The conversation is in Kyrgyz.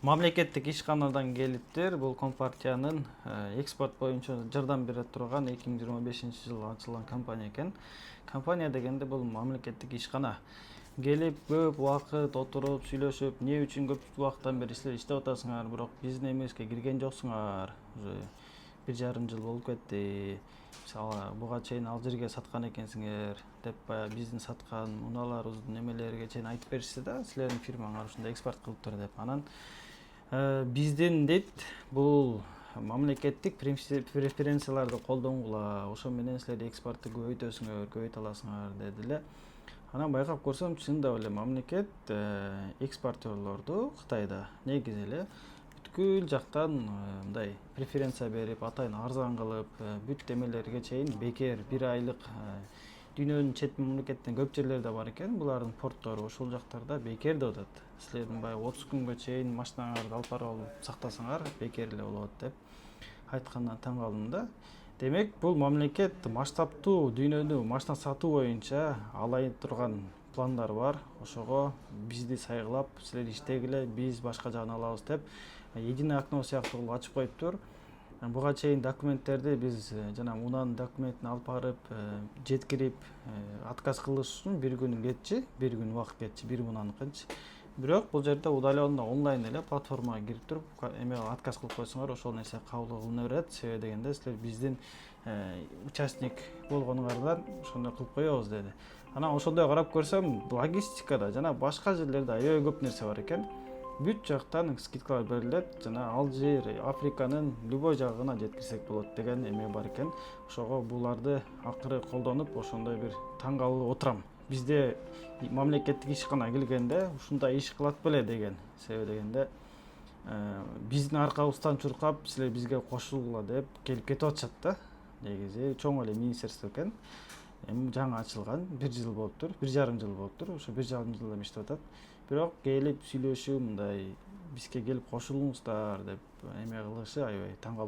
Мамлекеттик ишканадан келиптир. Бул Компартиянын экспорт боюнча жардам бере турган 2025-жылы ачылган компания экен. Компания дегенде бул мамлекеттик ишкана. Келип көп убакыт отуруп сүйлөшүп, эмне үчүн көп убакыттан бери силер иштеп атасыңар, бирок биздин эмебизге кирген жоксуңар. Уже 1,5 жыл болуп кетти. Мисалы, буга чейин ал жерге саткан экенсиңер деп баягы биздин саткан унааларыбыздын немелерге чейин айтып беришти да, силердин фирмаңар ушундай экспорт кылыптыр деп. Анан биздин дейт бул мамлекеттик преференцияларды колдонгула, ошо менен силер экспортты көбөйтөсүңөр, көбөйтө аласыңар деди эле. Анан байкап көрсөм, чындап эле мамлекет экспортерлорду Кытайда негизи эле бүткүл жактан мындай преференция берип, атайын арзан кылып, бүт эмелерге чейин бекер 1 айлык дүйнөнүн чет мамлекеттен көп жерлерде бар экен, булардын порттору ошол жактарда бекер деп атат. Силердин баягы 30 күнгө чейин машинаңарды алып барып алып сактасаңар бекер эле болот деп айткандан таң калдым да. Демек, бул мамлекет масштабтуу дүйнөнү машина сатуу боюнча алай турган пландар бар. Ошого бизди сайгылап, силер иштегиле, биз башка жагын алабыз деп единое окно сыяктуу кылып ачып коюптур. Буга чейин документтерди биз жана унаанын документин алып барып, жеткирип, отказ кылыш үчүн 1 күн кетчи, 1 күн убакыт кетчи, 1 унааныкынчы. Бирок бул жерде удаленно онлайн эле платформага кирип туруп, эме отказ кылып койсоңор, ошол нерсе кабыл кылына берет. Себеби дегенде силер биздин участник болгонуңардан ошондой кылып коебуз деди. Анан ошондой карап көрсөм, логистикада жана башка жерлерде аябай көп нерсе бар экен. Бүт жактан скидкалар берилет жана ал жер Африканын любой жагына жеткирсек болот деген эме бар экен. Ошого буларды акыры колдонуп, ошондой бир таң калып отурам. Бизде мамлекеттик ишкана келгенде ушундай иш кылат беле деген. Себеби дегенде биздин аркабыздан чуркап, силер бизге кошулгула деп келип кетип атышат да. Негизи чоң эле министерство экен. Эми жаңы ачылган, 1 жыл болуптур, 1,5 жыл болуптур. Ошо 1,5 жылдан иштеп атат. Бирок келип сүйлөшүү мындай бизге келип кошулуңуздар деп эме кылышы аябай таң